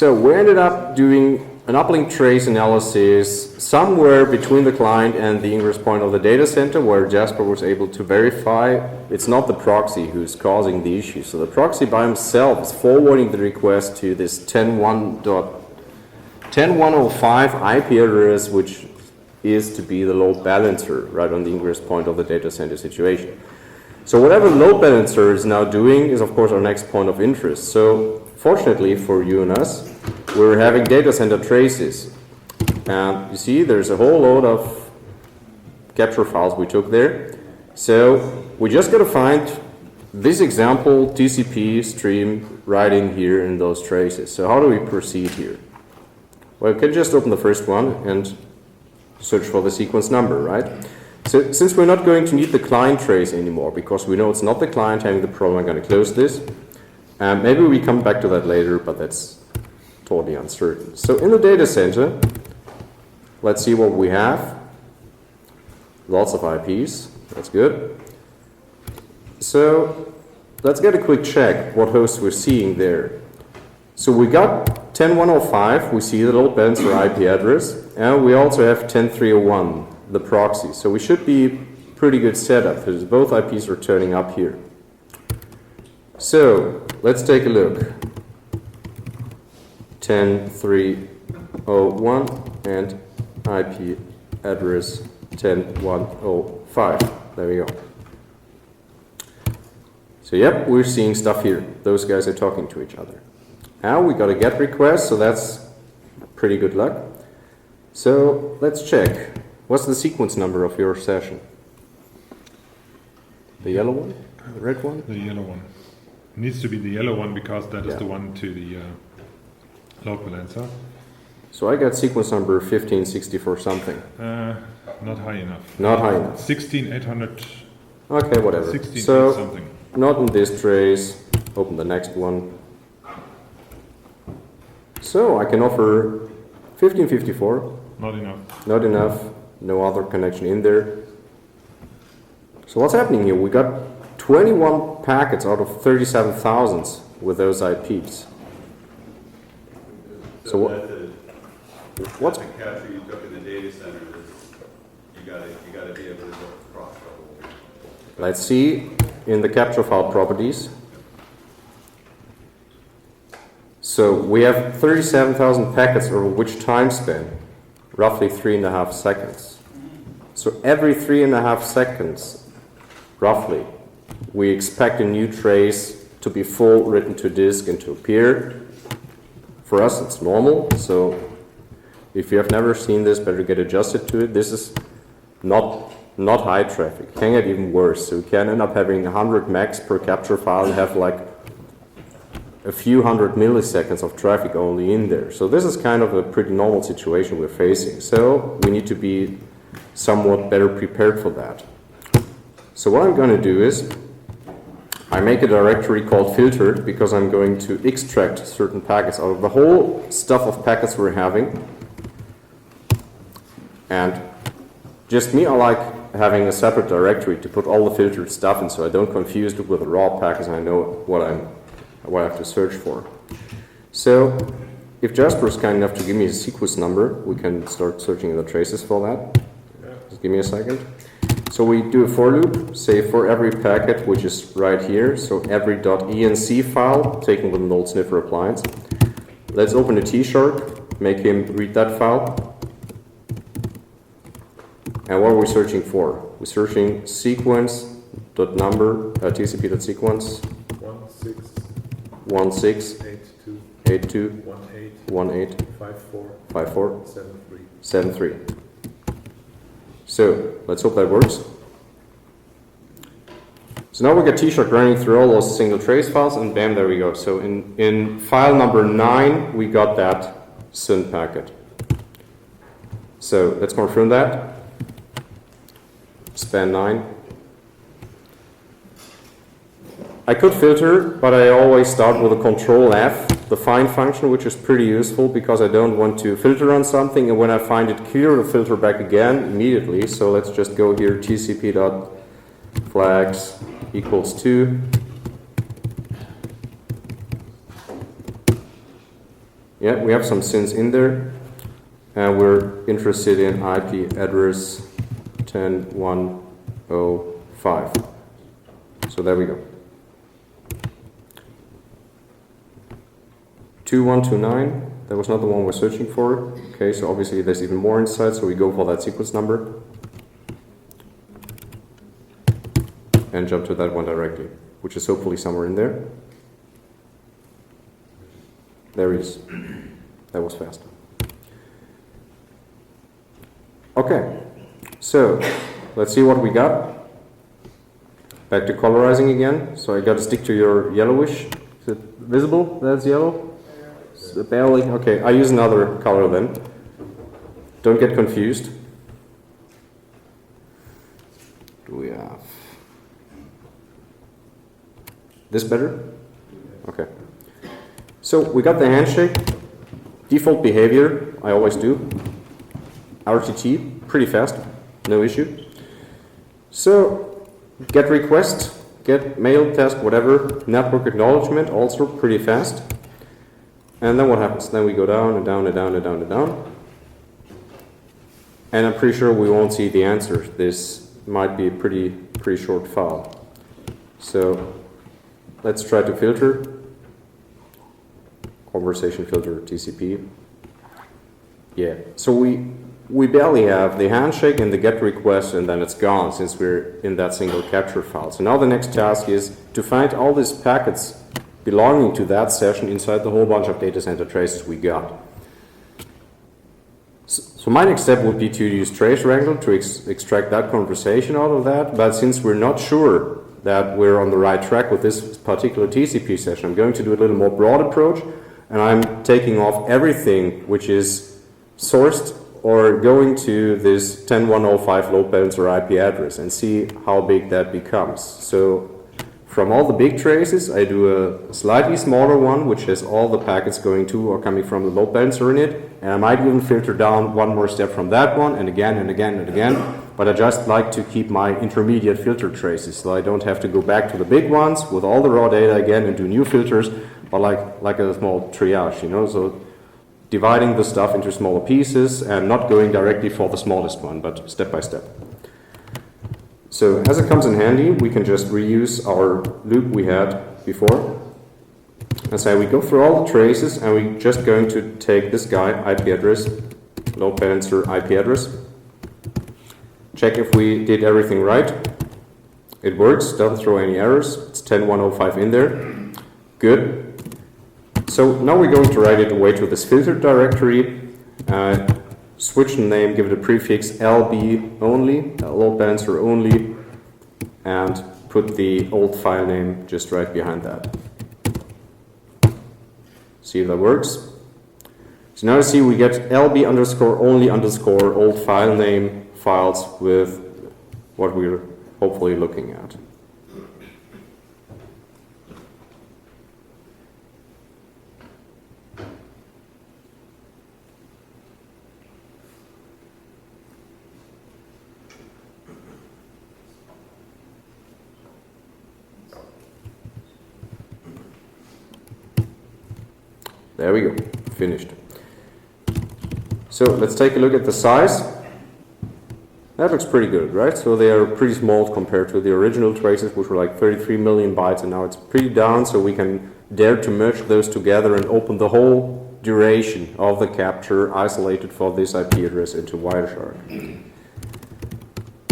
So we ended up doing an uplink trace analysis somewhere between the client and the ingress point of the data center, where Jasper was able to verify it's not the proxy who's causing the issue. So the proxy by himself is forwarding the request to this 10.1.10.105 IP address, which is to be the load balancer right on the ingress point of the data center situation. So whatever the load balancer is now doing is of course our next point of interest. So fortunately for you and us, we're having data center traces. And you see there's a whole load of capture files we took there. So we just got to find this example TCP stream right in here in those traces. So how do we proceed here? Well, we can just open the first one and search for the sequence number, right? So since we're not going to need the client trace anymore, because we know it's not the client having the problem, I'm going to close this. Maybe we come back to that later, but that's totally uncertain. So in the data center, let's see what we have. Lots of IPs, that's good. So let's get a quick check what hosts we're seeing there. So we got 10.105, we see the load balancer IP address, and we also have 10.301, the proxy. So we should be pretty good setup because both IPs are turning up here. So let's take a look. 10.301 and IP address 10.105. There we go. So yep, we're seeing stuff here. Those guys are talking to each other. Now we got a GET request, so that's pretty good luck. So let's check. What's the sequence number of your session? The yellow one? The red one? The yellow one. It needs to be the yellow one because that is the one to the load balancer. So I got sequence number 1564 something. Not high enough. Not high enough. 16800. Okay, whatever. 16 so something. Not in this trace. Open the next one. So I can offer 1554. Not enough. Not enough. No other connection in there. So what's happening here? We got 21 packets out of 37,000 with those IPs. So what's the capture you took in the data center? You got to be able to go across the whole. Let's see in the capture file properties. So we have 37,000 packets over which time span? Roughly 3.5 seconds. So every 3.5 seconds, roughly, we expect a new trace to be full, written to disk, and to appear. For us, it's normal. So if you have never seen this, better get adjusted to it. This is not high traffic. It can get even worse. So you can end up having 100 megs per capture file and have like a few hundred milliseconds of traffic only in there. So this is kind of a pretty normal situation we're facing. So we need to be somewhat better prepared for that. So what I'm going to do is I make a directory called filtered because I'm going to extract certain packets out of the whole stuff of packets we're having. And just me, I like having a separate directory to put all the filtered stuff in so I don't confuse it with the raw packets and I know what I have to search for. So if Jasper is kind enough to give me a sequence number, we can start searching the traces for that. Just give me a second. So we do a for loop, say for every packet which is right here, so every .enc file taken with an old sniffer appliance. Let's open a T-Shark, make him read that file. And what are we searching for? We're searching sequence.number, tcp.sequence 1682 18 54 73. So let's hope that works. So now we got T-Shark running through all those single trace files, and bam, there we go. So in file number 9, we got that SYN packet. So let's confirm that. Span 9. I could filter, but I always start with a Control F, the find function, which is pretty useful because I don't want to filter on something and when I find it clear to filter back again immediately. So let's just go here, tcp.flags equals 2. Yeah, we have some sins in there, and we're interested in IP address 10.1.05. So there we go. 2129, that was not the one we're searching for. Okay, so obviously there's even more inside, so we go for that sequence number and jump to that one directly, which is hopefully somewhere in there. There it is. That was fast. Okay, so let's see what we got. Back to colorizing again. So I got to stick to your yellowish. Is it visible? That's yellow? Barely. Okay, I use another color then. Don't get confused. Do we have this better? Okay. So we got the handshake. Default behavior, I always do. RTT, pretty fast, no issue. So get request, get mail test, whatever. Network acknowledgement, also pretty fast. And then what happens? Then we go down and down and down and down and down. And I'm pretty sure we won't see the answer. This might be a pretty short file. So let's try to filter. Conversation filter, TCP. Yeah, so we barely have the handshake and the get request, and then it's gone since we're in that single capture file. So now the next task is to find all these packets belonging to that session inside the whole bunch of data center traces we got. So my next step would be to use trace wrangle to extract that conversation out of that, but since we're not sure that we're on the right track with this particular TCP session, I'm going to do a little more broad approach, and I'm taking off everything which is sourced or going to this 10.1.05 load balancer IP address and see how big that becomes. So from all the big traces, I do a slightly smaller one, which has all the packets going to or coming from the load balancer in it. And I might even filter down one more step from that one, and again and again and again. But I just like to keep my intermediate filter traces, so I don't have to go back to the big ones with all the raw data again and do new filters, but like a small triage, you know. So dividing the stuff into smaller pieces and not going directly for the smallest one, but step by step. So as it comes in handy, we can just reuse our loop we had before. And say we go through all the traces, and we're just going to take this guy, IP address, load balancer IP address, check if we did everything right. It works, doesn't throw any errors. It's 10.1.05 in there. Good. So now we're going to write it away to this filter directory, switch the name, give it a prefix LB only, load balancer only, and put the old file name just right behind that. See if that works. So now you see we get LB underscore only underscore old file name files with what we're hopefully looking at. There we go, finished. So let's take a look at the size. That looks pretty good, right? So they are pretty small compared to the original traces, which were like 33 million bytes, and now it's pretty down, so we can dare to merge those together and open the whole duration of the capture isolated for this IP address into Wireshark.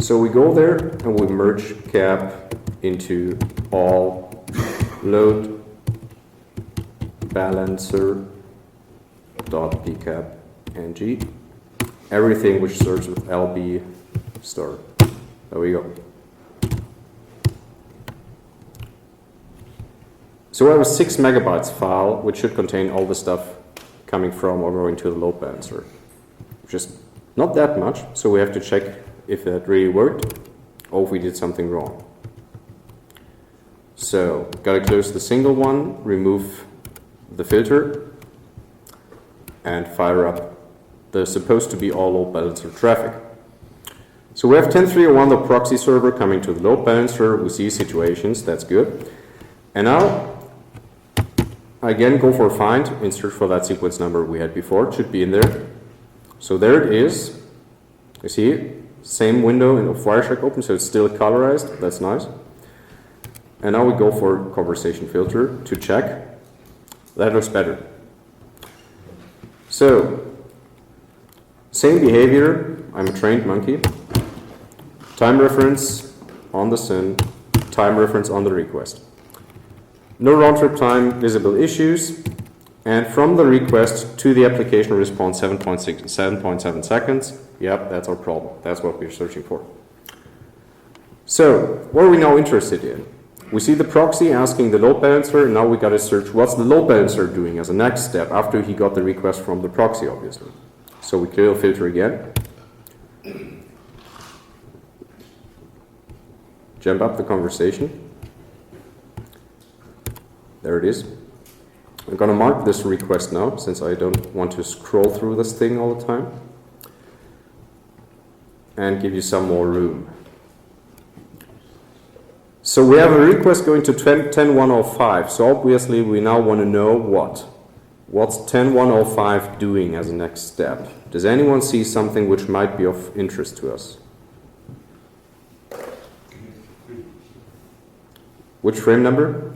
So we go there and we merge cap into all load balancer.pcap.ng, everything which starts with LB star. There we go. So we have a 6 megabytes file, which should contain all the stuff coming from or going to the load balancer, which is not that much, so we have to check if that really worked or if we did something wrong. So, gotta close the single one, remove the filter, and fire up the supposed to be all load balancer traffic. So we have 10.301, the proxy server coming to the load balancer. We see situations, that's good. And now I again go for find and search for that sequence number we had before. It should be in there. So there it is. You see it? Same window of Wireshark open, so it's still colorized. That's nice. And now we go for conversation filter to check. That looks better. So, same behavior. I'm a trained monkey. Time reference on the SYN. Time reference on the request. No round trip time, visible issues. And from the request to the application response, 7.7 seconds. Yep, that's our problem. That's what we're searching for. So, what are we now interested in? We see the proxy asking the load balancer, and now we got to search what's the load balancer doing as a next step after he got the request from the proxy, obviously. So we clear the filter again. Jump up the conversation. There it is. I'm going to mark this request now, since I don't want to scroll through this thing all the time. And give you some more room. So we have a request going to 10.105. So obviously we now want to know what? What's 10.105 doing as a next step? Does anyone see something which might be of interest to us? Which frame number?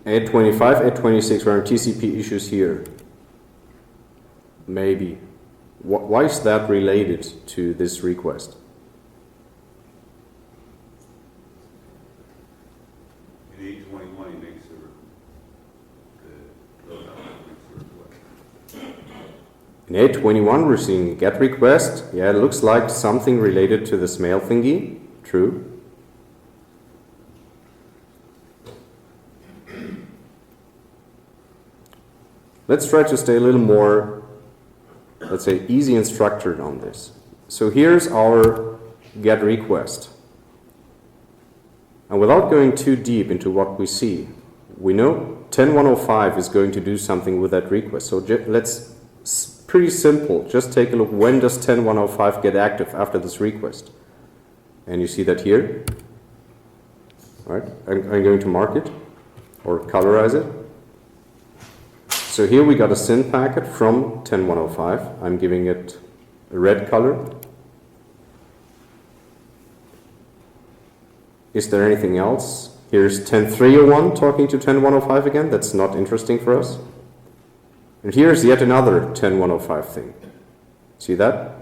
.825, 826, we're on TCP issues here. Maybe. Why is that related to this request? In 821, he makes In 821, we're seeing GET request. Yeah, it looks like something related to this mail thingy. True. Let's try to stay a little more, let's say, easy and structured on this. So here's our GET request. And without going too deep into what we see, we know 10.105 is going to do something with that request. So let's, pretty simple, just take a look. When does 10.105 get active after this request? And you see that here. All right, I'm going to mark it or colorize it. So here we got a SYN packet from 10.105. I'm giving it a red color. Is there anything else? Here's 10.301 talking to 10.105 again. That's not interesting for us. And here's yet another 10.105 thing. See that?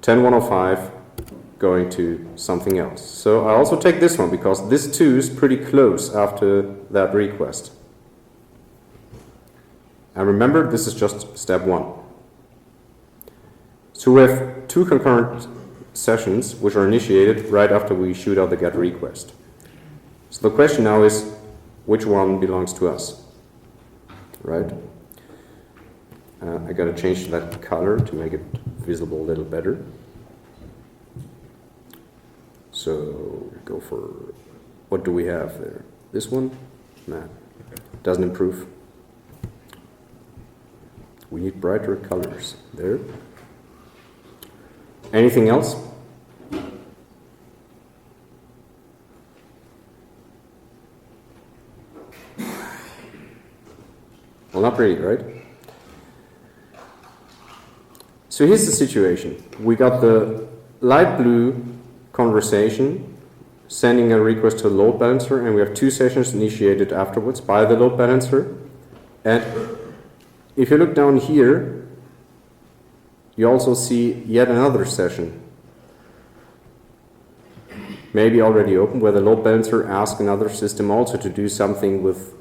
10.105 going to something else. So I also take this one because this too is pretty close after that request. And remember, this is just step one. So we have two concurrent sessions which are initiated right after we shoot out the GET request. So the question now is, which one belongs to us? Right? I got to change that color to make it visible a little better. So go for, what do we have there? This one? Nah, doesn't improve. We need brighter colors there. Anything else? Well, not really, right? So here's the situation. We got the light blue conversation sending a request to the load balancer, and we have two sessions initiated afterwards by the load balancer. And if you look down here, you also see yet another session, maybe already open, where the load balancer asks another system also to do something with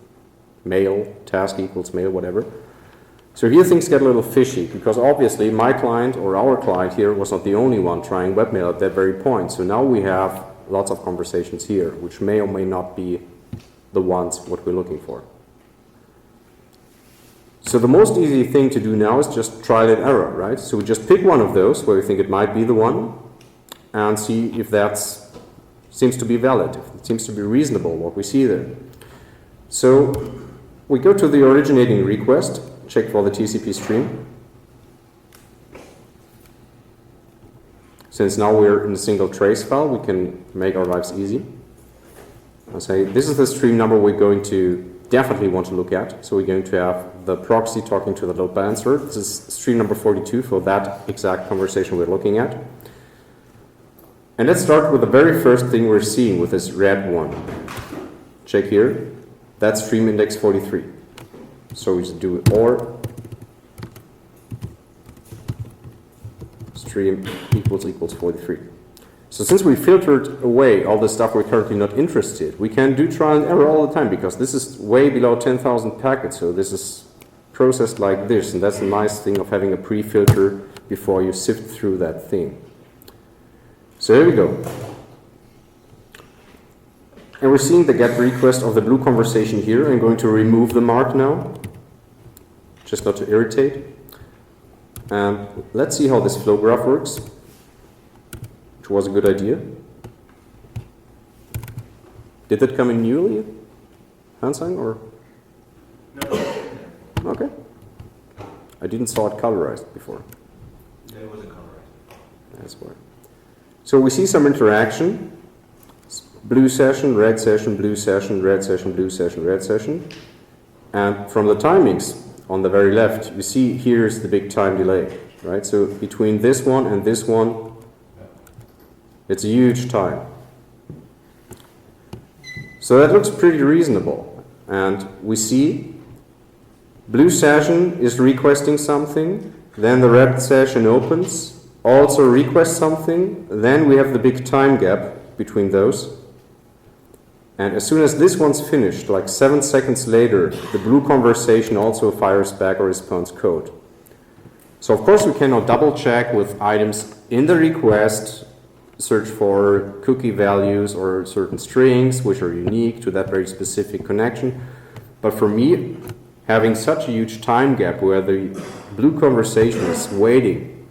mail, task equals mail, whatever. So here things get a little fishy, because obviously my client or our client here was not the only one trying webmail at that very point. So now we have lots of conversations here, which may or may not be the ones what we're looking for. So the most easy thing to do now is just trial and error, right? So we just pick one of those where we think it might be the one and see if that seems to be valid, if it seems to be reasonable, what we see there. So we go to the originating request, check for the TCP stream. Since now we're in a single trace file, we can make our lives easy. I'll say this is the stream number we're going to definitely want to look at. So we're going to have the proxy talking to the load balancer. This is stream number 42 for that exact conversation we're looking at. And let's start with the very first thing we're seeing with this red one. Check here. That's stream index 43. So we just do or stream equals 43. So since we filtered away all the stuff we're currently not interested, we can do trial and error all the time because this is way below 10,000 packets. So this is processed like this, and that's the nice thing of having a pre-filter before you sift through that thing. So here we go. And we're seeing the GET request of the blue conversation here. I'm going to remove the mark now, just not to irritate. And let's see how this flow graph works, which was a good idea. Did that come in newly, Hansang, or? No. Okay. I didn't saw it colorized before. It wasn't colorized. That's why. So we see some interaction. Blue session, red session, blue session, red session, blue session, red session. And from the timings on the very left, you see here's the big time delay, right? So between this one and this one, it's a huge time. So that looks pretty reasonable. And we see blue session is requesting something, then the red session opens, also requests something, then we have the big time gap between those. And as soon as this one's finished, like 7 seconds later, the blue conversation also fires back a response code. So of course we can now double check with items in the request, search for cookie values or certain strings which are unique to that very specific connection. But for me, having such a huge time gap where the blue conversation is waiting,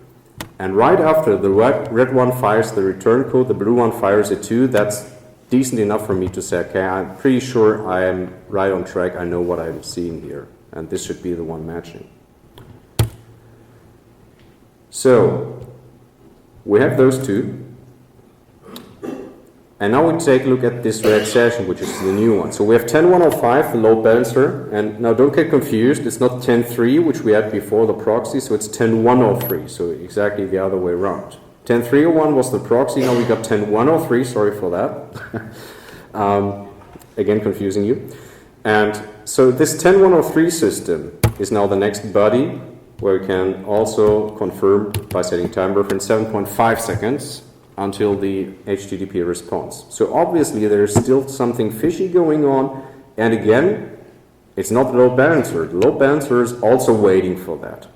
and right after the red one fires the return code, the blue one fires it too, that's decent enough for me to say, okay, I'm pretty sure I am right on track, I know what I'm seeing here, and this should be the one matching. So, we have those two, and now we take a look at this red session, which is the new one. So we have 10.105, the load balancer, and now don't get confused, it's not 10.3, which we had before the proxy, so it's 10.103, so exactly the other way around. 10.301 was the proxy, now we got 10.103, sorry for that. Again, confusing you. And so this 10.103 system is now the next body, where we can also confirm by setting time buffer in 7.5 seconds until the HTTP response. So obviously there's still something fishy going on, and again, it's not the load balancer. The load balancer is also waiting for that.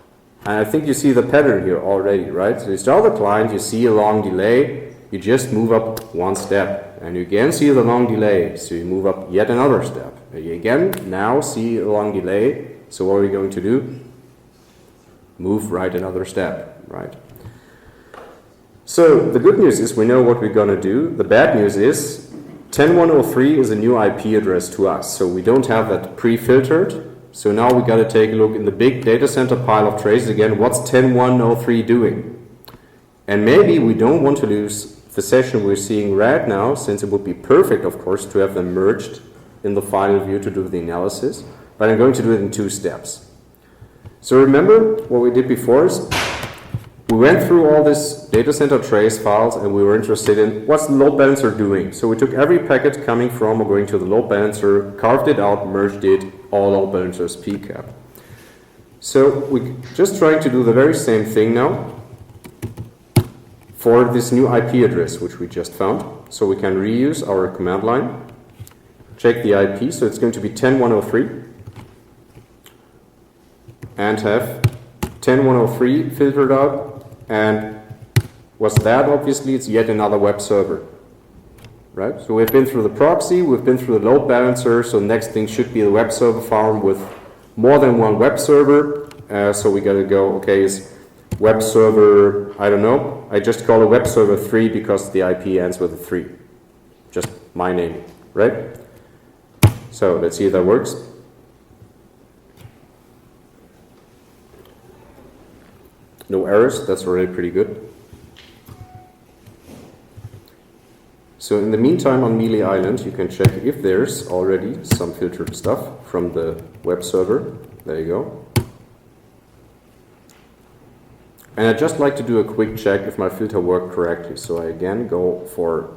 And I think you see the pattern here already, right? So you start the client, you see a long delay, you just move up one step. And you again see the long delay, so you move up yet another step. You again now see a long delay, so what are we going to do? Move right another step, right? So the good news is we know what we're going to do. The bad news is 10.103 is a new IP address to us, so we don't have that pre-filtered. So now we got to take a look in the big data center pile of traces again. What's 10.103 doing? And maybe we don't want to lose the session we're seeing right now, since it would be perfect, of course, to have them merged in the final view to do the analysis. But I'm going to do it in 2 steps. So remember what we did before is we went through all this data center trace files and we were interested in what's the load balancer doing. So we took every packet coming from or going to the load balancer, carved it out, merged it, all load balancers pcap. So we're just trying to do the very same thing now for this new IP address which we just found. So we can reuse our command line, check the IP, so it's going to be 10.103, and have 10.103 filtered out. And what's that? Obviously, it's yet another web server, right? So we've been through the proxy, we've been through the load balancer, so the next thing should be the web server farm with more than one web server. So we got to go, okay, is web server, I don't know. I just call it web server 3 because the IP ends with a 3. Just my name, right? So let's see if that works. No errors, that's already pretty good. So in the meantime on Mealy Island, you can check if there's already some filtered stuff from the web server. There you go. And I'd just like to do a quick check if my filter worked correctly. So I again go for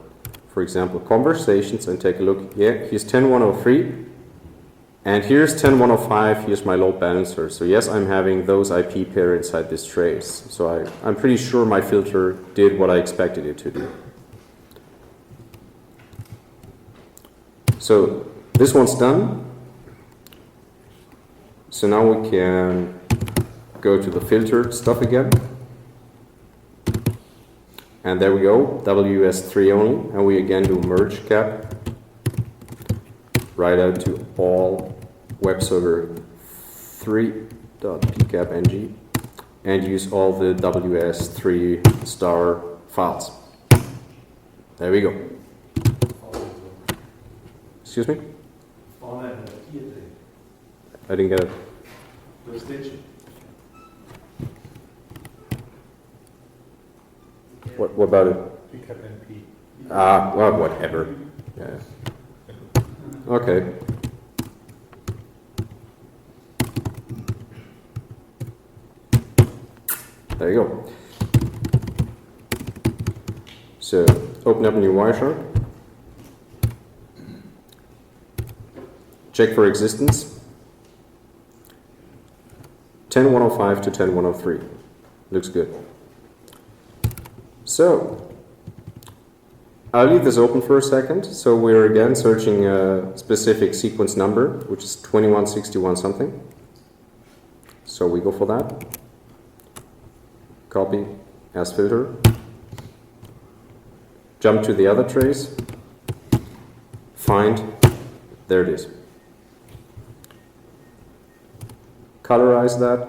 example, conversations and take a look. Yeah, here's 10103. And here's 10105, here's my load balancer. So yes, I'm having those IP pair inside this trace. So I'm pretty sure my filter did what I expected it to do. So this one's done. So now we can go to the filter stuff again. And there we go, WS3 only. And we again do merge cap. Write out to all web server 3.pcapng and use all the WS3 star files. There we go. Excuse me? I didn't get it. What about it? Ah, well, whatever. Yeah. Okay. There you go. So open up a new Wireshark. Check for existence. 10105 to 10103. Looks good. So I'll leave this open for a second. So we're again searching a specific sequence number, which is 2161 something. So we go for that. Copy as filter. Jump to the other trace. Find. There it is. Colorize that.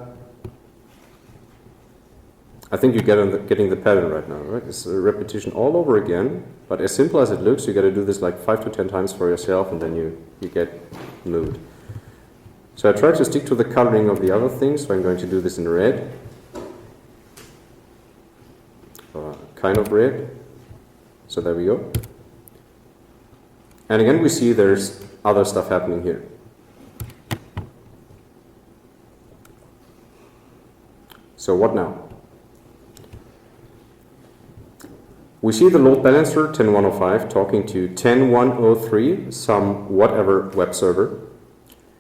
I think you're getting the pattern right now, right? It's a repetition all over again, but as simple as it looks, you got to do this like 5 to 10 times for yourself, and then you get the mood. So I try to stick to the coloring of the other things, so I'm going to do this in red. Kind of red. So there we go. And again, we see there's other stuff happening here. So what now? We see the load balancer 10105 talking to 10103, some whatever web server.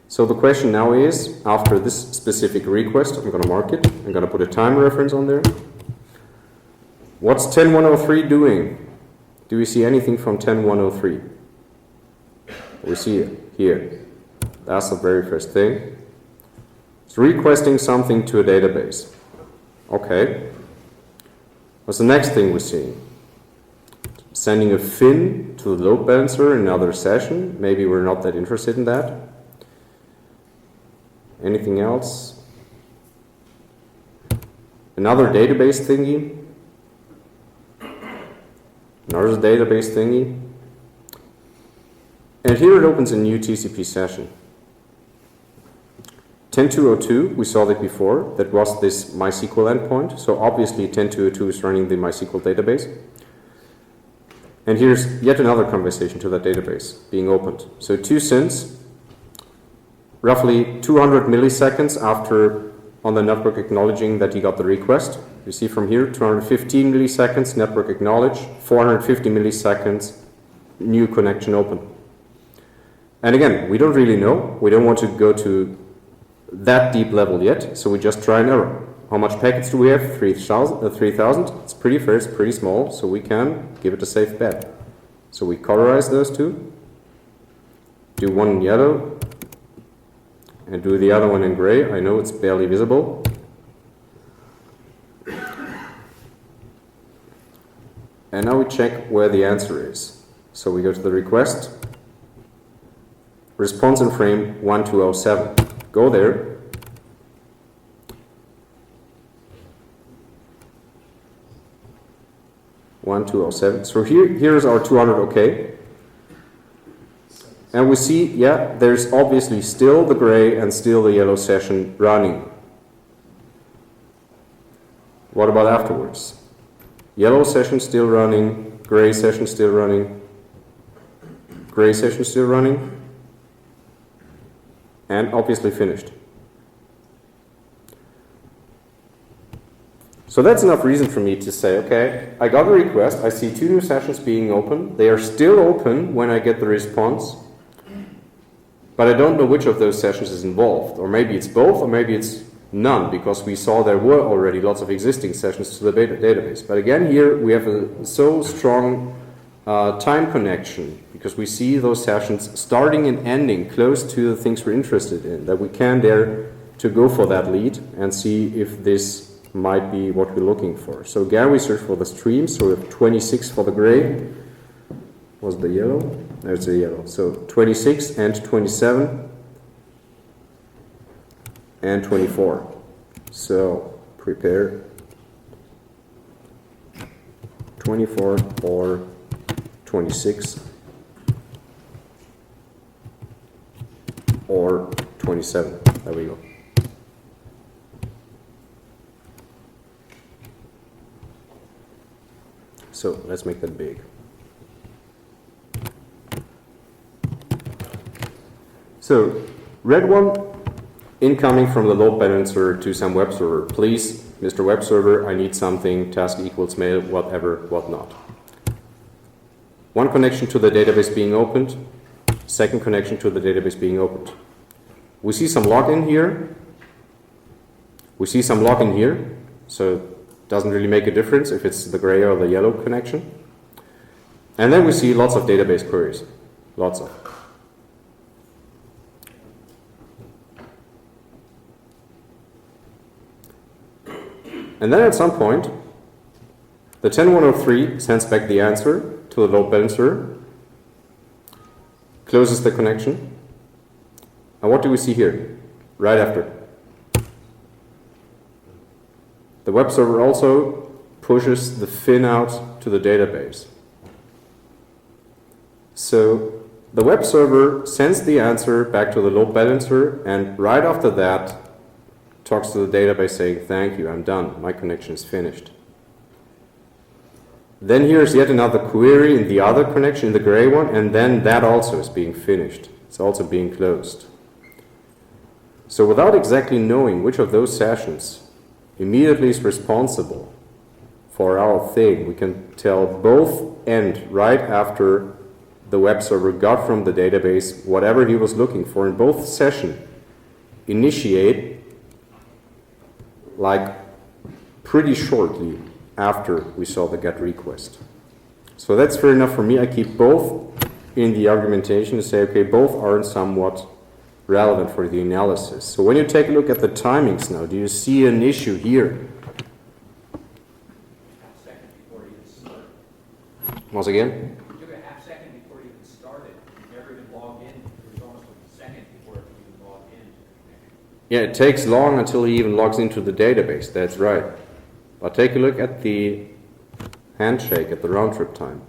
So the question now is, after this specific request, I'm going to mark it. I'm going to put a time reference on there. What's 10103 doing? Do we see anything from 10103? We see it here. That's the very first thing. It's requesting something to a database. Okay. What's the next thing we're seeing? Sending a fin to the load balancer in another session. Maybe we're not that interested in that. Anything else? Another database thingy. Another database thingy. And here it opens a new TCP session. 10202, we saw that before. That was this MySQL endpoint. So obviously 10202 is running the MySQL database. And here's yet another conversation to that database being opened. So 2 SYNs, roughly 200 milliseconds after on the network acknowledging that he got the request. You see from here, 215 milliseconds, network acknowledge, 450 milliseconds, new connection open. And again, we don't really know. We don't want to go to that deep level yet, so we just try and error. How much packets do we have? 3,000. It's pretty fair, it's pretty small, so we can give it a safe bet. So we colorize those two, do one in yellow, and do the other one in gray. I know it's barely visible. And now we check where the answer is. So we go to the request, response in frame 1207. Go there. So here is our 200 OK. And we see, yeah, there's obviously still the gray and still the yellow session running. What about afterwards? Yellow session still running, gray session still running, gray session still running, and obviously finished. So that's enough reason for me to say, okay, I got a request, I see 2 new sessions being open, they are still open when I get the response, but I don't know which of those sessions is involved. Or maybe it's both, or maybe it's none, because we saw there were already lots of existing sessions to the database. But again, here we have a so strong time connection, because we see those sessions starting and ending close to the things we're interested in, that we can dare to go for that lead and see if this might be what we're looking for. So again, we search for the streams, so we have 26 for the gray. Was the yellow? There's the yellow. So 26 and 27 and 24. So prepare 24 or 26 or 27. There we go. So let's make that big. So red one, incoming from the load balancer to some web server. Please, Mr. Web Server, I need something, task equals mail, whatever, whatnot. One connection to the database being opened, second connection to the database being opened. We see some login here. We see some login here, so it doesn't really make a difference if it's the gray or the yellow connection. And then we see lots of database queries, lots of. And then at some point, the 10103 sends back the answer to the load balancer, closes the connection. And what do we see here, right after? The web server also pushes the fin out to the database. So the web server sends the answer back to the load balancer, and right after that, talks to the database saying, thank you, I'm done, my connection is finished. Then here's yet another query in the other connection, in the gray one, and then that also is being finished. It's also being closed. So without exactly knowing which of those sessions immediately is responsible for our thing, we can tell both end right after the web server got from the database whatever he was looking for in both sessions initiate like pretty shortly after we saw the GET request. So that's fair enough for me. I keep both in the argumentation to say, okay, both are somewhat relevant for the analysis. So when you take a look at the timings now, do you see an issue here? Once again? You took a half second before you even started. You never even logged in. It was almost a second before you even logged in. Yeah, it takes long until he even logs into the database, that's right. But take a look at the handshake, at the round trip time.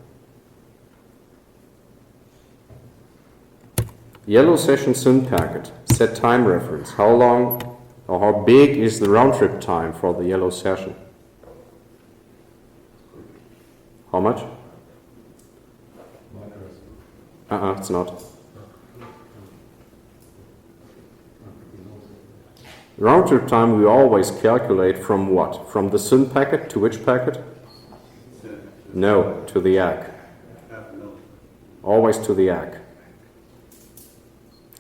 Yellow session SYN packet, set time reference. How long or how big is the round trip time for the yellow session? How much? It's not. Round trip time we always calculate from what? From the SYN packet to which packet? No, to the ACK. Always to the ACK.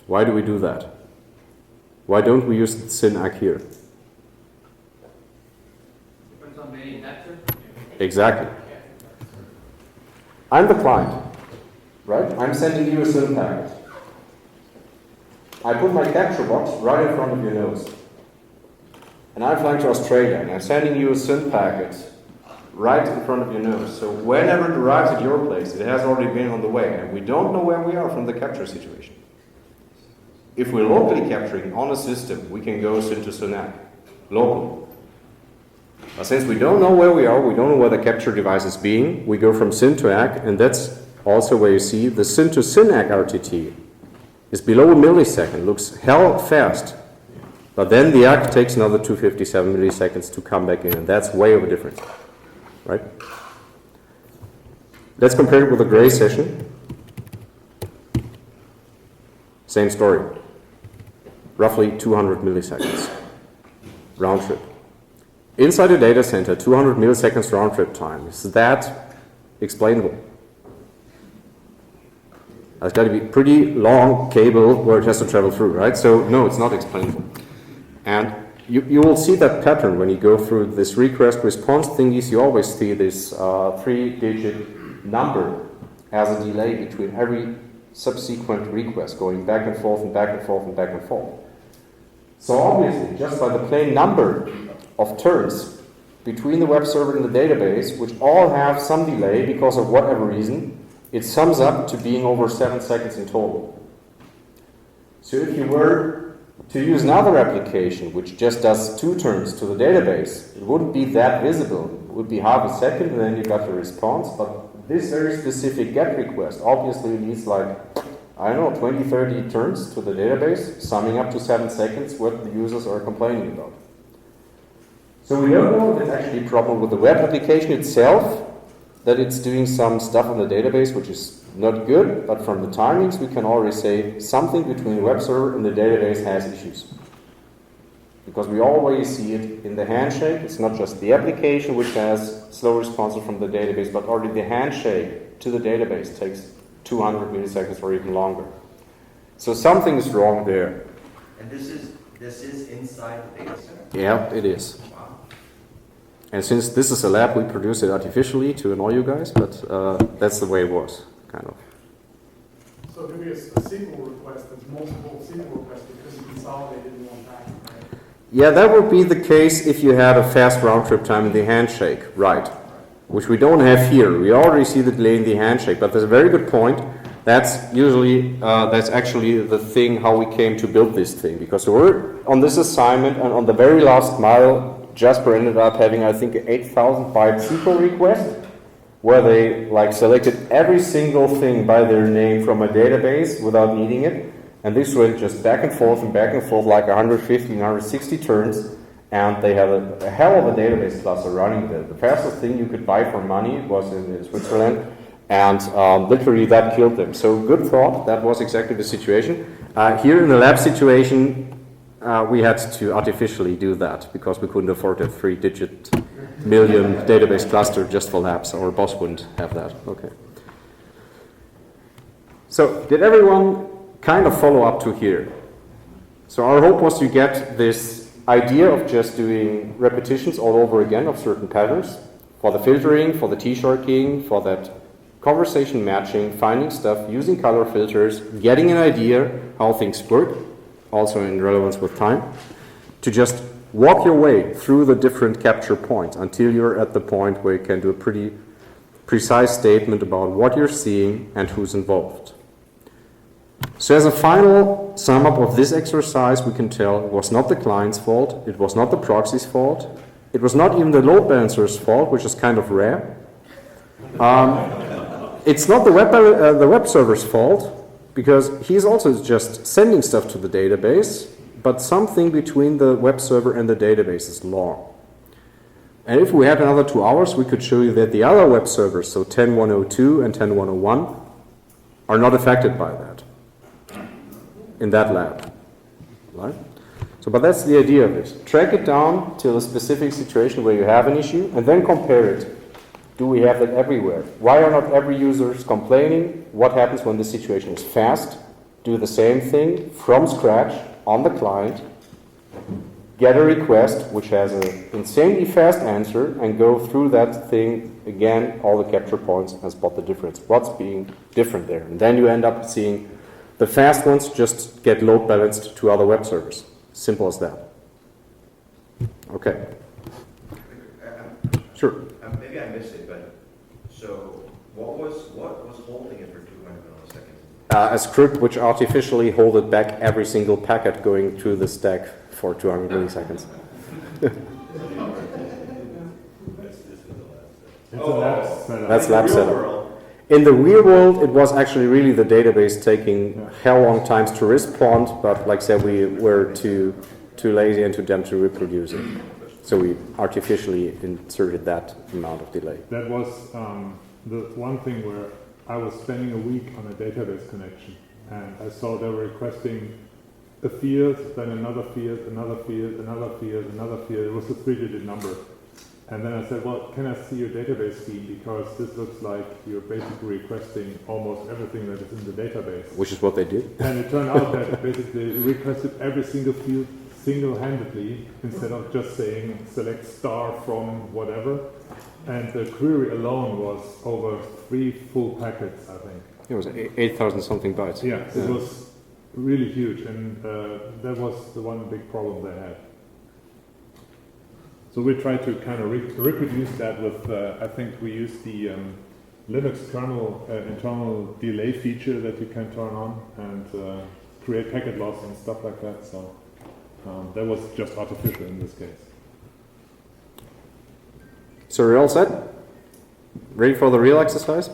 Why do we do that? Why don't we use the SYN ACK here? Depends on the connector. Exactly. I'm the client, right? I'm sending you a SYN packet. I put my capture box right in front of your nose. And I'm flying to Australia, and I'm sending you a SYN packet right in front of your nose. So whenever it arrives at your place, it has already been on the way, and we don't know where we are from the capture situation. If we're locally capturing on a system, we can go syn to SYNAC locally. But since we don't know where we are, we don't know where the capture device is being, we go from syn to ACK, and that's also where you see the syn to SYNAC RTT is below a millisecond, looks hell fast. But then the ACK takes another 257 milliseconds to come back in, and that's way of a difference, right? Let's compare it with a gray session. Same story. Roughly 200 milliseconds round trip. Inside a data center, 200 milliseconds round trip time. Is that explainable? It's got to be pretty long cable where it has to travel through, right? So no, it's not explainable. And you will see that pattern when you go through this request response thingies. You always see this 3-digit number as a delay between every subsequent request going back and forth and back and forth and back and forth. So obviously, just by the plain number of turns between the web server and the database, which all have some delay because of whatever reason, it sums up to being over 7 seconds in total. So if you were to use another application which just does 2 turns to the database, it wouldn't be that visible. It would be half a second and then you got the response, but this very specific GET request obviously needs like, I don't know, 20, 30 turns to the database, summing up to 7 seconds what the users are complaining about. So we don't know if it's actually a problem with the web application itself, that it's doing some stuff on the database which is not good, but from the timings we can already say something between the web server and the database has issues. Because we always see it in the handshake. It's not just the application which has slow responses from the database, but already the handshake to the database takes 200 milliseconds or even longer. So something is wrong there. And this is inside the data center? Yeah, it is. Wow. And since this is a lab, we produce it artificially to annoy you guys, but that's the way it was, kind of. So it could be a SQL request that's multiple SQL requests because you consolidated in one packet, right? Yeah, that would be the case if you had a fast round trip time in the handshake, right? Which we don't have here. We already see the delay in the handshake, but there's a very good point. That's usually, that's actually the thing how we came to build this thing, because we were on this assignment, and on the very last mile, Jasper ended up having, I think, an 8,000 byte SQL request, where they like selected every single thing by their name from a database without needing it, and this went just back and forth like 150, 160 turns, and they had a hell of a database cluster running there. The fastest thing you could buy for money was in Switzerland, and literally that killed them. So good thought, that was exactly the situation. Here in the lab situation, we had to artificially do that because we couldn't afford a 3-digit million database cluster just for labs. Our boss wouldn't have that. Okay. So did everyone kind of follow up to here? So our hope was to get this idea of just doing repetitions all over again of certain patterns for the filtering, for the T-sharking, for that conversation matching, finding stuff, using color filters, getting an idea how things work, also in relevance with time, to just walk your way through the different capture points until you're at the point where you can do a pretty precise statement about what you're seeing and who's involved. So as a final sum up of this exercise, we can tell it was not the client's fault, it was not the proxy's fault, it was not even the load balancer's fault, which is kind of rare. It's not the web server's fault, because he's also just sending stuff to the database, but something between the web server and the database is long. And if we had another 2 hours, we could show you that the other web servers, so 10.102 and 10.101, are not affected by that in that lab, right? So, but that's the idea of it. Track it down to a specific situation where you have an issue, and then compare it. Do we have that everywhere? Why are not every user complaining? What happens when the situation is fast? Do the same thing from scratch on the client, get a request which has an insanely fast answer, and go through that thing again, all the capture points, and spot the difference. What's being different there? And then you end up seeing the fast ones just get load balanced to other web servers. Simple as that. Okay. Sure. Maybe I missed it, but so what was holding it for 200 milliseconds? a script which artificially hold it back every single packet going through the stack for 200 milliseconds. It's a lab setup. That's lab Real setup. world. In the real world, it was actually really the database taking how long times to respond, but like I said, we were too lazy and too dumb to reproduce it. So we artificially inserted that amount of delay. That was the one thing where I was spending a week on a database connection, and I saw they were requesting a field, then another field, another field, another field, another field. It was a 3-digit number. And then I said, well, can I see your database feed? Because this looks like you're basically requesting almost everything that is in the database. Which is what they did. And it turned out that basically it requested every single field single-handedly instead of just saying select star from whatever. And the query alone was over 3 full packets, I think. It was 8,000 something bytes. Yeah, it was really huge, and that was the one big problem they had. So we tried to kind of reproduce that with, I think we used the Linux kernel internal delay feature that you can turn on and create packet loss and stuff like that. So that was just artificial in this case. So you're all set? Ready for the real exercise?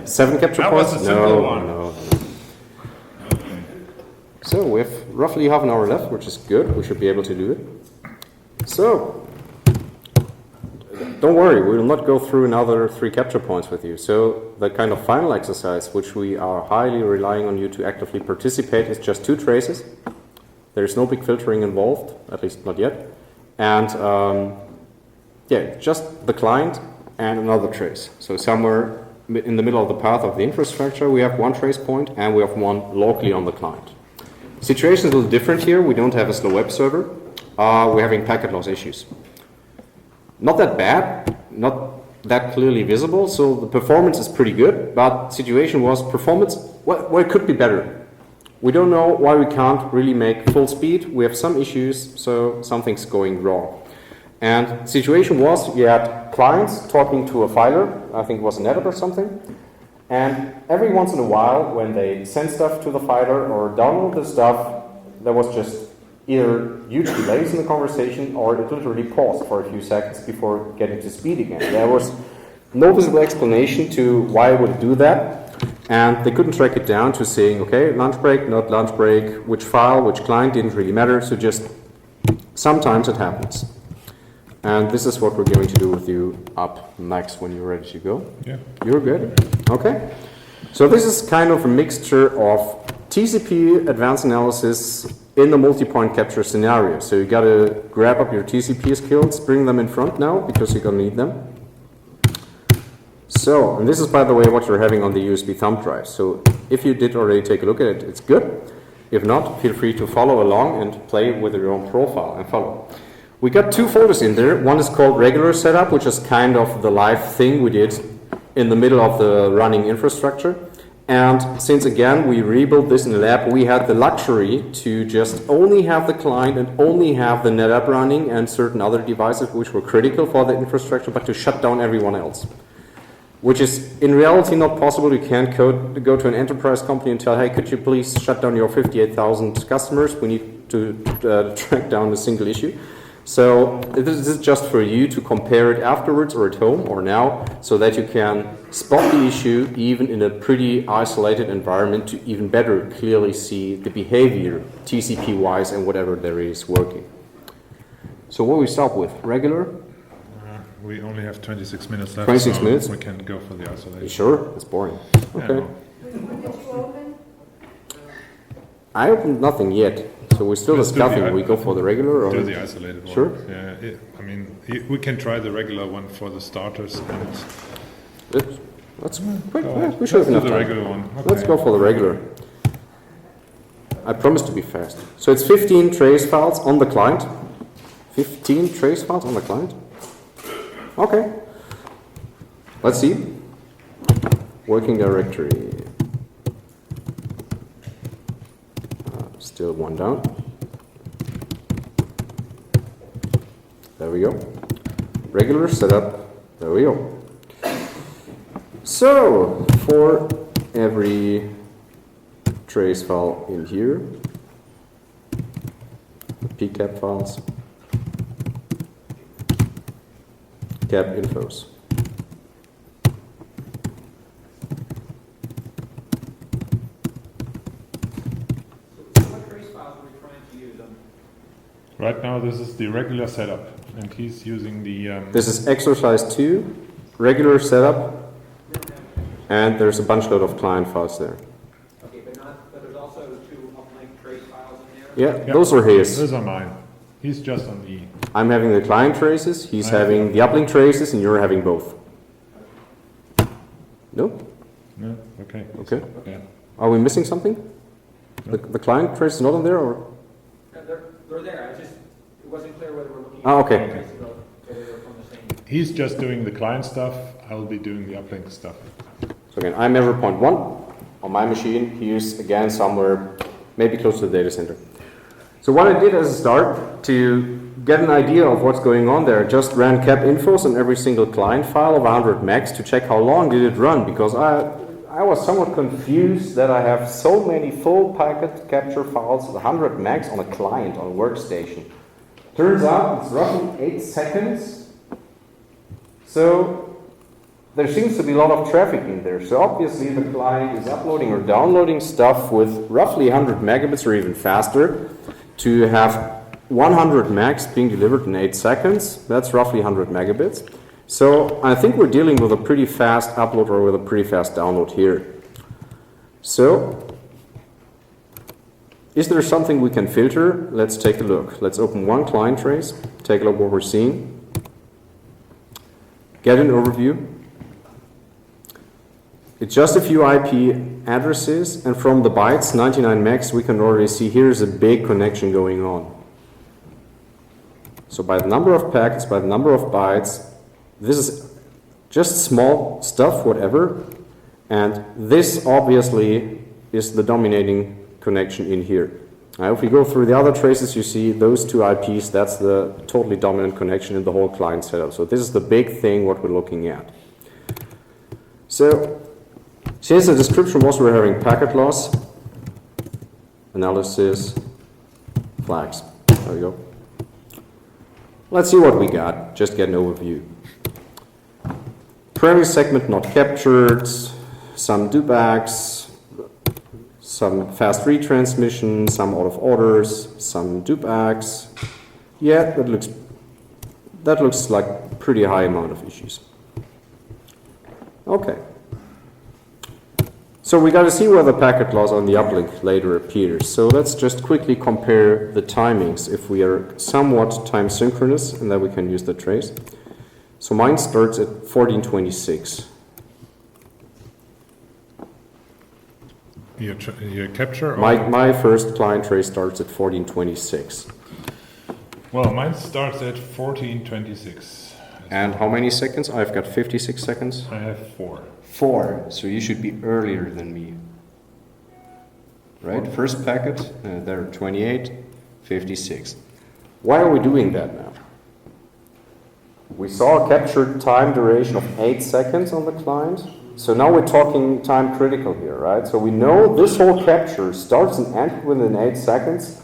7 capture That points? was a simple one. No. So we have roughly half an hour left, which is good. We should be able to do it. So, don't worry, we will not go through another 3 capture points with you. So, the kind of final exercise, which we are highly relying on you to actively participate, is just 2 traces. There is no big filtering involved, at least not yet. And, just the client and another trace. So, somewhere in the middle of the path of the infrastructure, we have 1 trace point and we have 1 locally on the client. Situation is a little different here. We don't have a slow web server. We're having packet loss issues. Not that bad, not that clearly visible, so the performance is pretty good, but situation was performance, well, it could be better. We don't know why we can't really make full speed. We have some issues, so something's going wrong. And situation was, you had clients talking to a filer, I think it was a NetApp or something, and every once in a while, when they send stuff to the filer or download the stuff, there was just either huge delays in the conversation or it literally paused for a few seconds before getting to speed again. There was no visible explanation to why it would do that, and they couldn't track it down to saying, okay, lunch break, not lunch break, which file, which client, didn't really matter, so just sometimes it happens. And this is what we're going to do with you up next when you're ready to go. Yeah. You're good? Okay. So this is kind of a mixture of TCP advanced analysis in the multi-point capture scenario. So you got to grab up your TCP skills, bring them in front now, because you're going to need them. So, and this is, by the way, what you're having on the USB thumb drive. So if you did already take a look at it, it's good. If not, feel free to follow along and play with your own profile and follow. We got 2 folders in there. One is called regular setup, which is kind of the live thing we did in the middle of the running infrastructure. And since, again, we rebuilt this in the lab, we had the luxury to just only have the client and only have the NetApp running and certain other devices which were critical for the infrastructure, but to shut down everyone else. Which is in reality not possible. You can't go to an enterprise company and tell, hey, could you please shut down your 58,000 customers? We need to track down a single issue. So this is just for you to compare it afterwards or at home or now, so that you can spot the issue even in a pretty isolated environment to even better clearly see the behavior TCP-wise and whatever there is working. So what we start with? Regular? We only have 26 minutes left. 26 so minutes? We can go for the isolation. You sure? It's boring. Okay. Yeah, no. When did you open? I opened nothing yet. So we're still Let's do discussing. the- We go for the regular or Do the isolated one. Sure. Yeah, I mean, we can try the regular one for the starters, and Let's we should have let's do enough the time. regular one. Okay. Let's go for the regular. I promise to be fast. So it's 15 trace files on the client. 15 trace files on the client. Okay. Let's see. Working directory. Still 1 down. There we go. Regular setup. There we go. So, for every trace file in here, the pcap files, cap infos. So what trace files are we trying to use? Right now, this is the regular setup, and he's using the. This is exercise 2, regular setup, and there's a bunch load of client files there. Okay, but there's also 2 uplink trace files in there? Yeah, those are his. Those are mine. He's just on the. I'm having the client traces, he's having the uplink traces, and you're having both. No? No? Okay. Okay. Yeah. Are we missing something? The client trace is not on there, or? They're there, it wasn't clear whether we're looking at. Ah, okay. traces or whether they're from the same. He's just doing the client stuff. I will be doing the uplink stuff. So again, I'm ever point 1 on my machine. Here's again somewhere maybe close to the data center. So what I did as a start to get an idea of what's going on there, just ran cap infos on every single client file of 100 megs to check how long did it run, because I was somewhat confused that I have so many full packet capture files, 100 megs on a client on a workstation. Turns out it's roughly 8 seconds. So there seems to be a lot of traffic in there. So obviously the client is uploading or downloading stuff with roughly 100 megabits or even faster. To have 100 megs being delivered in 8 seconds, that's roughly 100 megabits. So I think we're dealing with a pretty fast upload or with a pretty fast download here. So is there something we can filter? Let's take a look. Let's open one client trace, take a look what we're seeing, get an overview. It's just a few IP addresses, and from the bytes, 99 megs, we can already see here's a big connection going on. So by the number of packets, by the number of bytes, this is just small stuff, whatever, and this obviously is the dominating connection in here. Now if we go through the other traces, you see those 2 IPs, that's the totally dominant connection in the whole client setup. So this is the big thing what we're looking at. So since the description was we're having packet loss, analysis, flags. There we go. Let's see what we got. Just get an overview. Primary segment not captured, some duplex, some fast retransmission, some out of orders, some duplex. Yeah, that looks like pretty high amount of issues. Okay. So we got to see where the packet loss on the uplink later appears. So let's just quickly compare the timings if we are somewhat time synchronous, and then we can use the trace. So mine starts at 1426. Your capture? Or? My first client trace starts at 1426. Well, mine starts at 1426. And how many seconds? I've got 56 seconds. I have 4. 4, so you should be earlier than me. Right? First packet, there 28, 56. Why are we doing that now? We saw a captured time duration of 8 seconds on the client. So now we're talking time critical here, right? So we know this whole capture starts and ends within 8 seconds.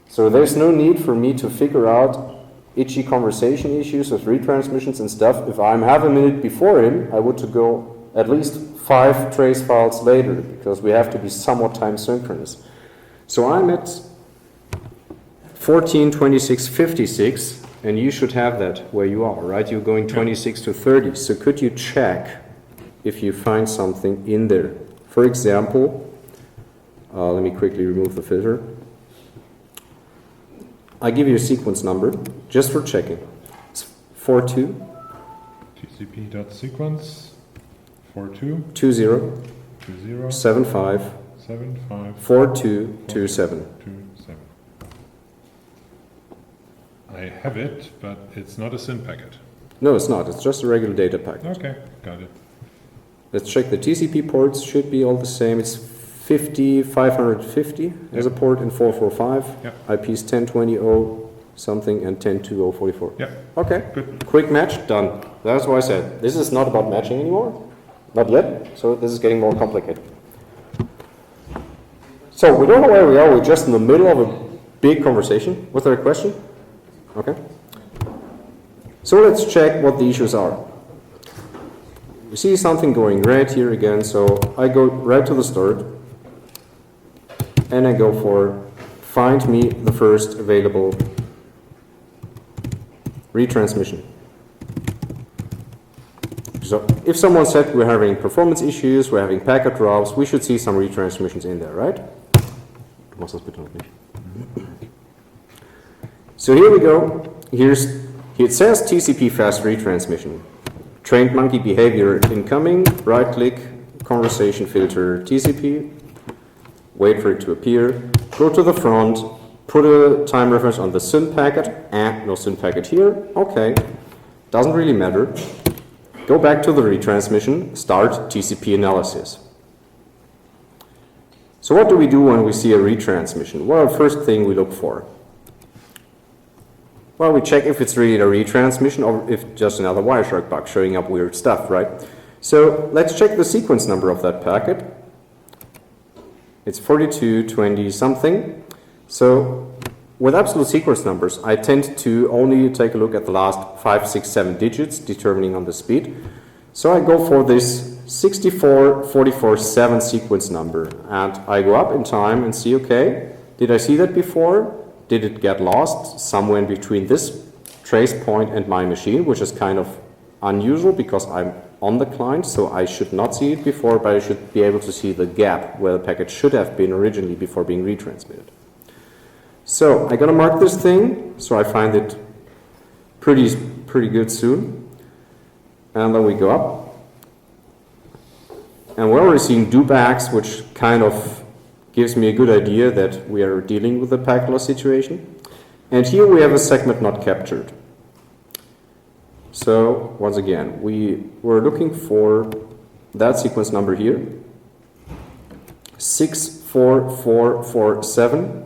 So there's no need for me to figure out itchy conversation issues with retransmissions and stuff. If I'm half a minute before him, I would to go at least 5 trace files later, because we have to be somewhat time synchronous. So I'm at 14:26:56, and you should have that where you are, right? You're going 26 to 30. So could you check if you find something in there? For example, let me quickly remove the filter. I give you a sequence number just for checking. It's 42 TCP.sequence 42 20 20 75 75 4227. 27. I have it, but it's not a SYN packet. No, it's not. It's just a regular data packet. Okay, got it. Let's check the TCP ports. Should be all the same. It's 550 as a port in 445. Yep. IPs 1020 something and 102044. Yeah. Okay. Good. Quick match, done. That's why I said this is not about matching anymore. Not yet. So this is getting more complicated. So we don't know where we are. We're just in the middle of a big conversation. Was there a question? Okay. So let's check what the issues are. We see something going red here again, so I go right to the start and I go for find me the first available retransmission. So if someone said we're having performance issues, we're having packet drops, we should see some retransmissions in there, right? So here we go. Here it says TCP fast retransmission. Trained monkey behavior incoming, right click, conversation filter TCP, wait for it to appear, go to the front, put a time reference on the SYN packet, no SYN packet here, okay, doesn't really matter. Go back to the retransmission, start TCP analysis. So what do we do when we see a retransmission? Well, first thing we look for. Well, we check if it's really a retransmission or if just another Wireshark bug showing up weird stuff, right? So let's check the sequence number of that packet. It's 4220 something. So with absolute sequence numbers, I tend to only take a look at the last 5, 6, 7 digits, determining on the speed. So I go for this 6444-7 sequence number, and I go up in time and see, okay, did I see that before? Did it get lost somewhere in between this trace point and my machine, which is kind of unusual because I'm on the client, so I should not see it before, but I should be able to see the gap where the packet should have been originally before being retransmitted. So I'm gonna mark this thing, so I find it pretty good soon. And then we go up. And we're already seeing doobags, which kind of gives me a good idea that we are dealing with a packet loss situation. And here we have a segment not captured. So once again, we were looking for that sequence number here, 64447.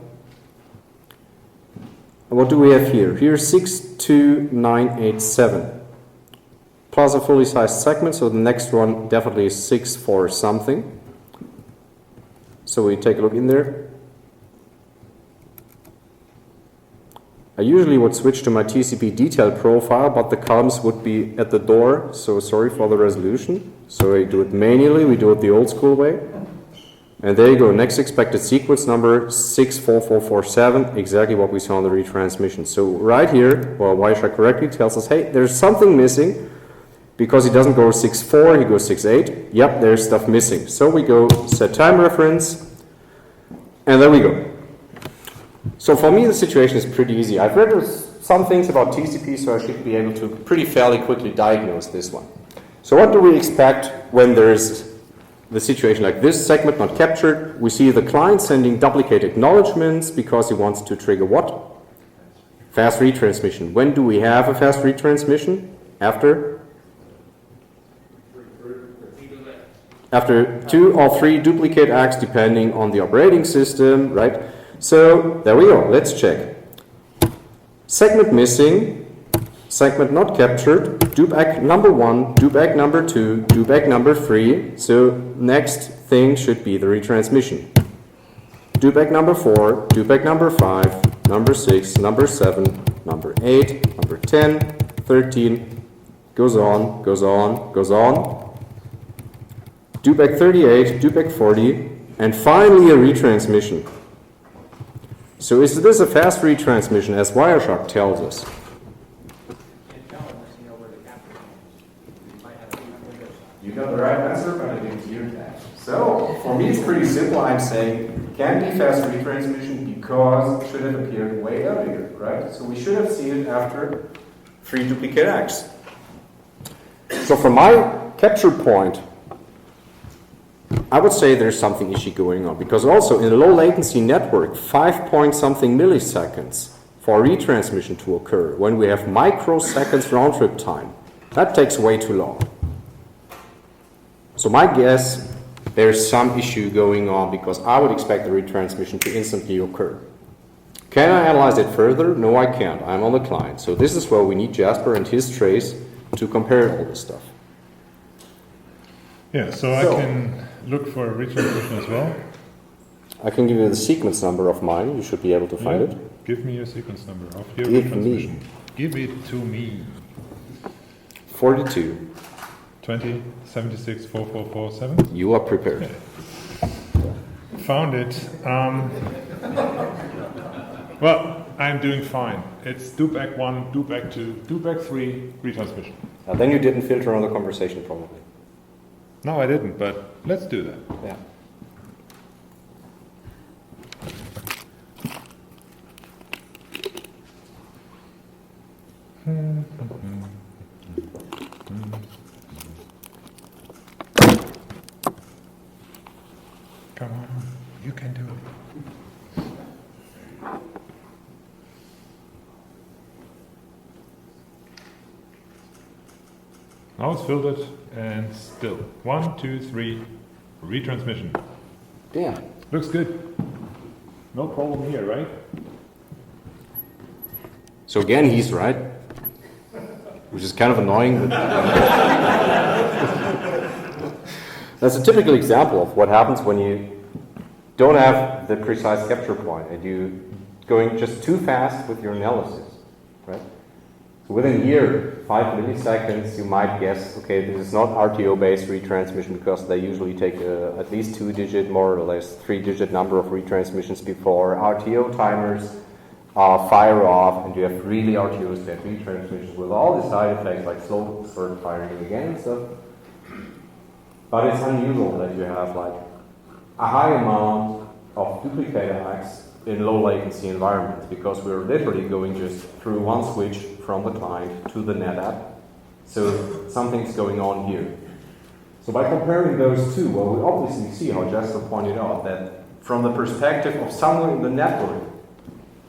And what do we have here? Here's 62987. Plus a fully sized segment, so the next one definitely is 64 something. So we take a look in there. I usually would switch to my TCP detail profile, but the columns would be at the door, so sorry for the resolution. So I do it manually, we do it the old school way. And there you go, next expected sequence number 64447, exactly what we saw on the retransmission. So right here, well, Wireshark correctly tells us, hey, there's something missing, because he doesn't go 6.4, he goes 6.8. Yep, there's stuff missing. So we go set time reference, and there we go. So for me, the situation is pretty easy. I've read some things about TCP, so I should be able to pretty fairly quickly diagnose this one. So what do we expect when there's the situation like this, segment not captured? We see the client sending duplicate acknowledgements because he wants to trigger what? Fast retransmission. When do we have a fast retransmission? After 2 or 3 duplicate acts, depending on the operating system, right? So there we go, let's check. Segment missing, segment not captured, dupag number 1, dupag number 2, dupag number 3. So next thing should be the retransmission. Dupag number 4, dupag number 5, number 6, number 7, number 8, number 10, 13, goes on, goes on, goes on. Dupag 38, dupag 40, and finally a retransmission. So is this a fast retransmission, as Wireshark tells us? You got the right answer, but I didn't hear that. So for me, it's pretty simple. I'm saying it can be fast retransmission because it should have appeared way earlier, right? So we should have seen it after 3 duplicate acts. So from my capture point, I would say there's something ishy going on, because also in a low latency network, 5 point something milliseconds for retransmission to occur when we have microseconds round trip time, that takes way too long. So my guess, there's some issue going on, because I would expect the retransmission to instantly occur. Can I analyze it further? No, I can't. I'm on the client. So this is where we need Jasper and his trace to compare all this stuff. Yeah, so I can look for a retransmission as well. I can give you the sequence number of mine. You should be able to find Yeah. it. Give me your sequence number of your Give retransmission. me. Give it to me. 42. 20 76 4447. You are prepared. Found it. Well, I'm doing fine. It's DUPAC 1, DUPAC 2, DUPAC 3 retransmission. Then you didn't filter on the conversation, probably. No, I didn't, but let's do that. Yeah. Come on, you can do it. Now it's filtered and still. 1, 2, 3, retransmission. Yeah. Looks good. No problem here, right? So again, he's right, which is kind of annoying. But that's a typical example of what happens when you don't have the precise capture point and you going just too fast with your analysis, right? So within here, 5 milliseconds, you might guess, okay, this is not RTO-based retransmission because they usually take at least 2-digit, more or less 3-digit number of retransmissions before RTO timers fire off, and you have really RTO-state retransmissions with all the side effects like slow start firing again and stuff. But it's unusual that you have like a high amount of duplicate acts in low latency environments because we're literally going just through one switch from the client to the net app. So something's going on here. So by comparing those two, well, we obviously see how Jasper pointed out that from the perspective of someone in the network,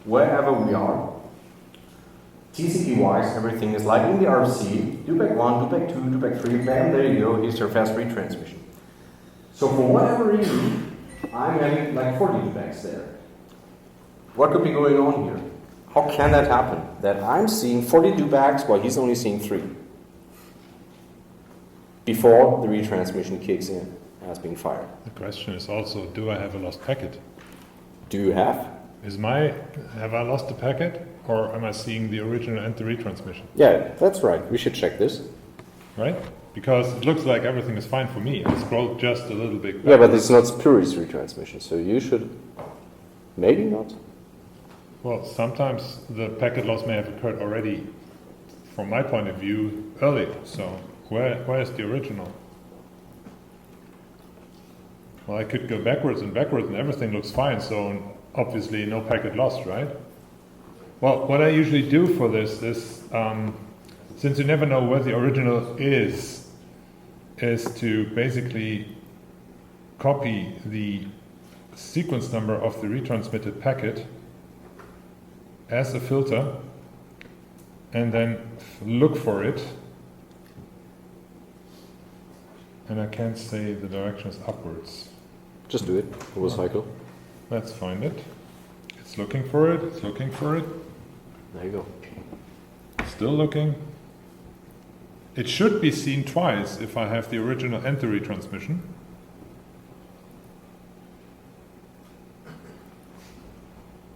wherever we are, TCP-wise, everything is like in the RC, DUPAC 1, DUPAC 2, DUPAC 3, bam, there you go, here's your fast retransmission. So for whatever reason, I'm having like 40 DUPACs there. What could be going on here? How can that happen? That I'm seeing 40 DUPACs while he's only seeing 3. Before the retransmission kicks in, has been fired. The question is also, do I have a lost packet? Do you have? Have I lost the packet, or am I seeing the original and the retransmission? Yeah, that's right. We should check this. Right? Because it looks like everything is fine for me. I scrolled just a little bit back. Yeah, but it's not spurious retransmission, so you should maybe not. Well, sometimes the packet loss may have occurred already, from my point of view, early. So where is the original? Well, I could go backwards and everything looks fine, so obviously no packet lost, right? Well, what I usually do for this is, since you never know where the original is to basically copy the sequence number of the retransmitted packet as a filter and then look for it. And I can't say the direction is upwards. Just do it. It will cycle. Let's find it. It's looking for it. It's looking for it. There you go. Still looking. It should be seen twice if I have the original and the retransmission.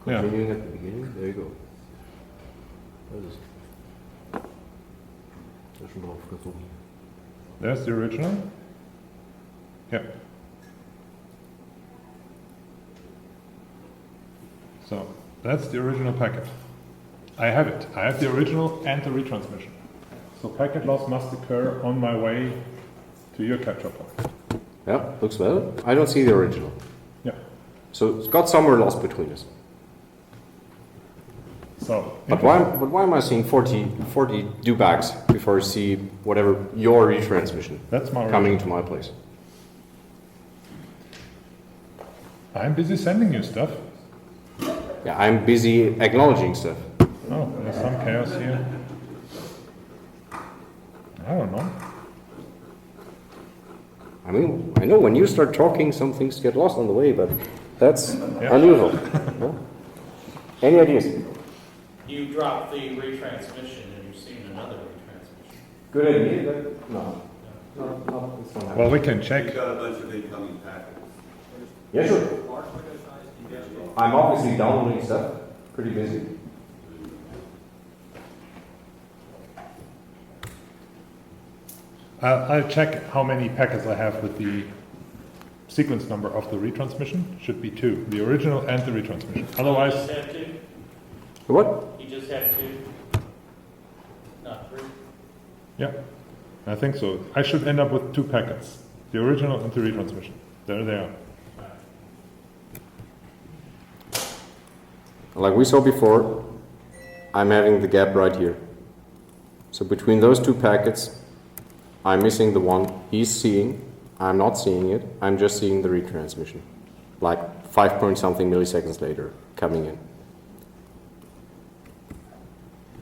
Yeah. Continuing at the beginning. There you go. That is. Das ist schon drauf gezogen. There's the original. Yeah. So that's the original packet. I have it. I have the original and the retransmission. So packet loss must occur on my way to your capture point. Yeah, looks well. I don't see the original. Yeah. So it's got somewhere lost between us. So. But why am I seeing 40 DUPACs before I see whatever your retransmission That's my coming original. to my place? I'm busy sending you stuff. Yeah, I'm busy acknowledging stuff. Oh, there's some chaos here. I don't know. I mean, I know when you start talking, some things get lost on the way, but that's unusual. No? Any ideas? You dropped the retransmission and you've seen another retransmission. Good idea. No. It's not Well, we can check. You've got a bunch of incoming packets. Yeah, sure. Large window size, do you guys get? I'm obviously downloading stuff. Pretty busy. I'll check how many packets I have with the sequence number of the retransmission. Should be 2, the original and the retransmission. He just Otherwise, had two? What? He just had two? Not three? yeah, I think so. I should end up with 2 packets, the original and the retransmission. There they are. Like we saw before, I'm having the gap right here. So between those 2 packets, I'm missing the one he's seeing. I'm not seeing it. I'm just seeing the retransmission. Like 5 point something milliseconds later coming in.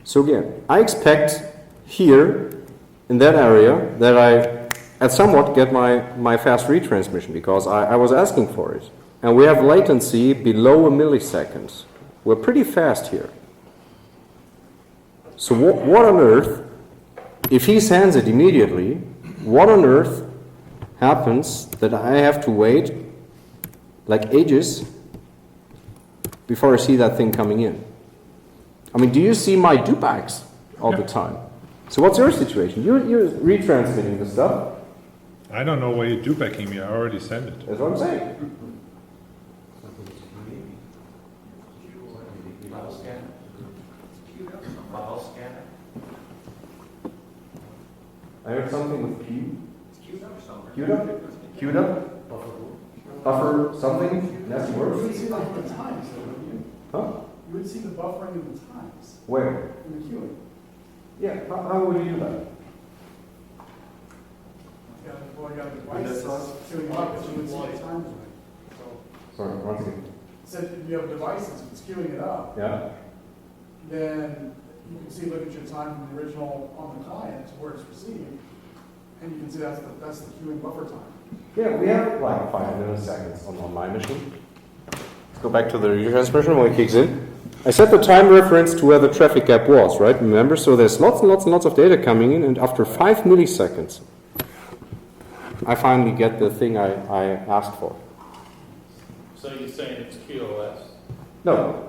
So again, I expect here in that area that I at somewhat get my fast retransmission because I was asking for it. And we have latency below a millisecond. We're pretty fast here. So what on earth, if he sends it immediately, what on earth happens that I have to wait like ages before I see that thing coming in? I mean, do you see my duplex all the time? So what's your situation? You're retransmitting the stuff. I don't know why you do backing me. I already sent it. That's what I'm saying. File scanner? File scanner? I heard something with Q. It's queued up somewhere. Queued up? Queued up? Buffer something? Nasty You would words? see like the times, though, wouldn't you? Huh? You would see the buffering of the times Where? in the queuing. Yeah, how would you do that? Well, you got the devices queuing up, but you would see the times right. So, Sorry, one second. said if you have devices, if it's queuing it up, Yeah? then you can see, look at your time from the original on the client to where it's received, and you can see that's the queuing buffer time. Yeah, we have like 5 milliseconds on my machine. Let's go back to the retransmission when it kicks in. I set the time reference to where the traffic gap was, right? Remember? So there's lots and lots and lots of data coming in, and after 5 milliseconds, I finally get the thing I asked for. So you're saying it's QoS? No.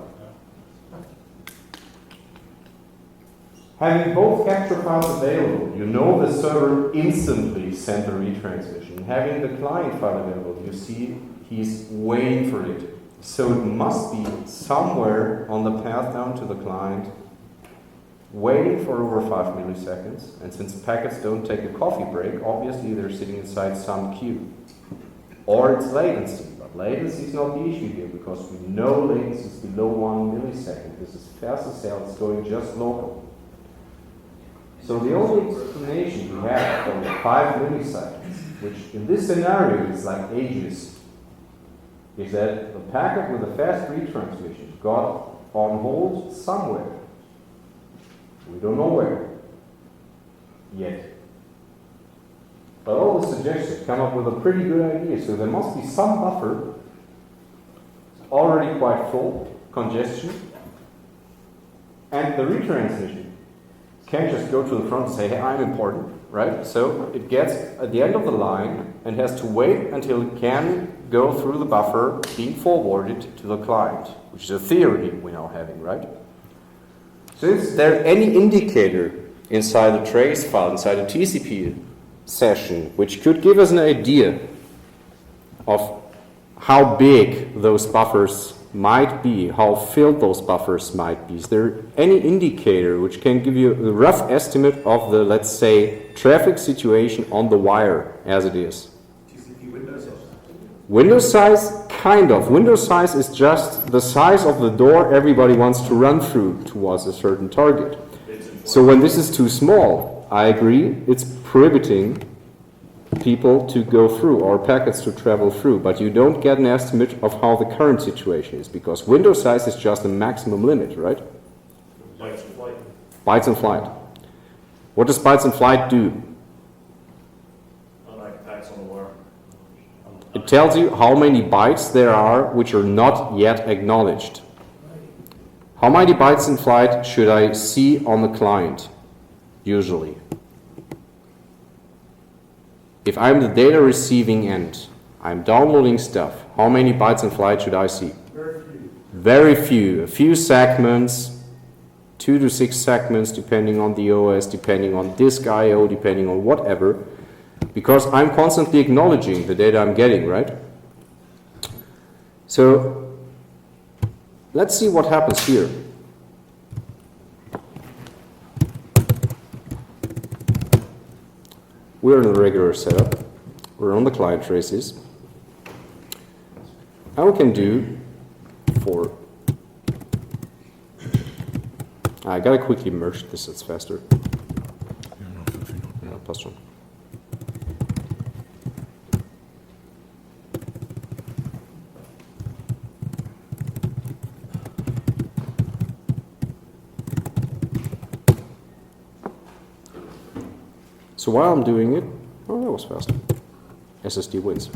Having both capture files available, you know the server instantly sent the retransmission. Having the client file available, you see he's waiting for it. So it must be somewhere on the path down to the client, waiting for over 5 milliseconds. And since packets don't take a coffee break, obviously they're sitting inside some queue. Or it's latency. But latency is not the issue here because we know latency is below 1 millisecond. This is fast as hell. It's going just local. So the only explanation we have for the 5 milliseconds, which in this scenario is like ages, is that the packet with a fast retransmission got on hold somewhere. We don't know where yet. But all the suggestions come up with a pretty good idea. So there must be some buffer, already quite full, congestion, and the retransmission can't just go to the front and say, hey, I'm important, right? So it gets at the end of the line and has to wait until it can go through the buffer being forwarded to the client, which is a theory we're now having, right? So is there any indicator inside the trace file, inside a TCP session, which could give us an idea of how big those buffers might be, how filled those buffers might be? Is there any indicator which can give you a rough estimate of the, let's say, traffic situation on the wire as it is? TCP window size. Window size? Kind of. Window size is just the size of the door everybody wants to run through towards a certain target. So when this is too small, I agree, it's prohibiting people to go through or packets to travel through, but you don't get an estimate of how the current situation is because window size is just a maximum limit, right? Bytes in flight. Bytes in flight. What does bytes in flight do? Unlike attacks on the wire. It tells you how many bytes there are which are not yet acknowledged. How many bytes in flight should I see on the client, usually? If I'm the data receiving end, I'm downloading stuff. How many bytes in flight should I see? Very few. Very few. A few segments, 2 to 6 segments, depending on the OS, depending on disk I/O, depending on whatever, because I'm constantly acknowledging the data I'm getting, right? So let's see what happens here. We're in a regular setup. We're on the client traces. And we can do for... I gotta quickly merge this, it's faster. Ja, passt schon. So while I'm doing it, oh, that was fast. SSD wins.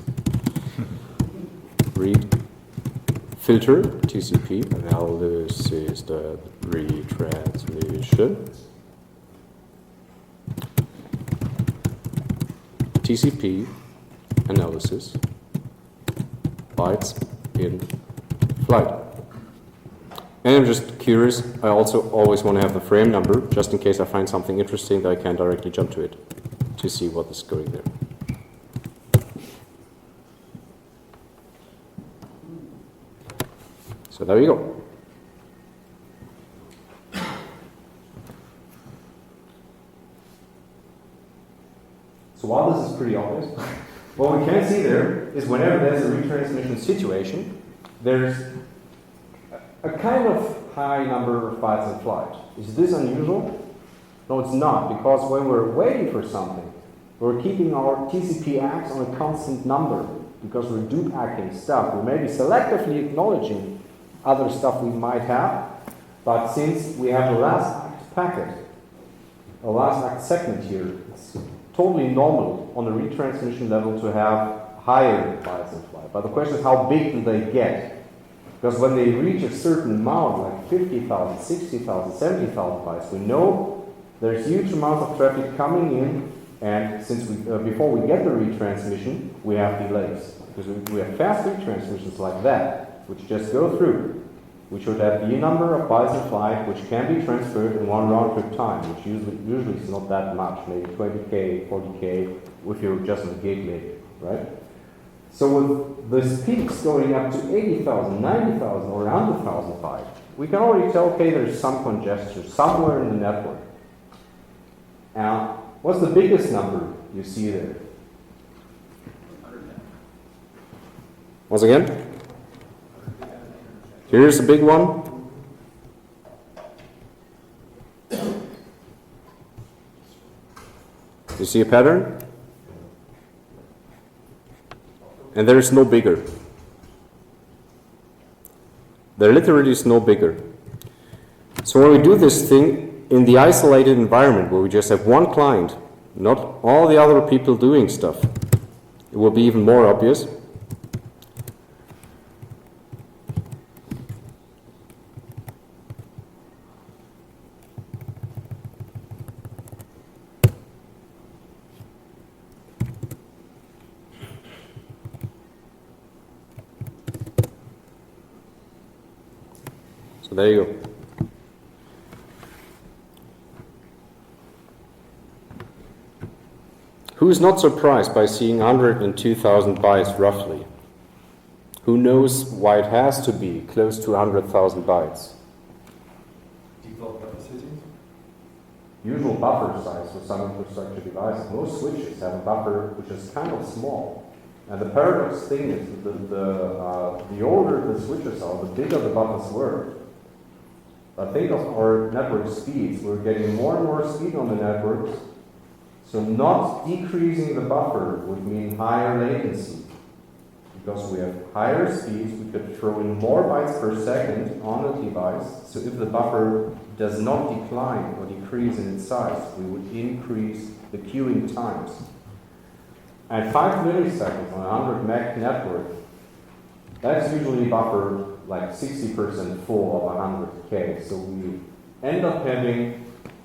Read, filter, TCP, analysis, the retransmission. TCP, analysis, bytes in flight. And I'm just curious, I also always want to have the frame number, just in case I find something interesting that I can directly jump to it, to see what is going there. So there you go. So while this is pretty obvious, what we can see there is whenever there's a retransmission situation, there's a kind of high number of bytes in flight. Is this unusual? No, it's not, because when we're waiting for something, we're keeping our TCP ACKs on a constant number, because we're dupacking stuff. We may be selectively acknowledging other stuff we might have, but since we have the last act packet, a last act segment here, it's totally normal on the retransmission level to have higher bytes in flight. But the question is, how big do they get? Because when they reach a certain amount, like 50,000, 60,000, 70,000 bytes, we know there's huge amounts of traffic coming in, and since we, before we get the retransmission, we have delays. Because we have fast retransmissions like that, which just go through. We should have the number of bytes in flight which can be transferred in one round trip time, which usually is not that much, maybe 20K, 40K, if you're just on the gateway, right? So with the peaks going up to 80,000, 90,000, or 100,000 bytes, we can already tell, okay, there's some congestion somewhere in the network. Now, what's the biggest number you see there? Once again? Here's a big one. You see a pattern? And there is no bigger. There literally is no bigger. So when we do this thing in the isolated environment where we just have one client, not all the other people doing stuff, it will be even more obvious. So there you go. Who is not surprised by seeing 102,000 bytes roughly? Who knows why it has to be close to 100,000 bytes? Default buffer settings? Usual buffer size for some infrastructure devices. Most switches have a buffer which is kind of small. And the paradox thing is that the older the switches are, the bigger the buffers were. But think of our network speeds. We're getting more and more speed on the networks. So not decreasing the buffer would mean higher latency. Because we have higher speeds, we could throw in more bytes per second on the device. So if the buffer does not decline or decrease in its size, we would increase the queuing times. At 5 milliseconds on a 100 meg network, that's usually buffer like 60% full of 100K. So we end up having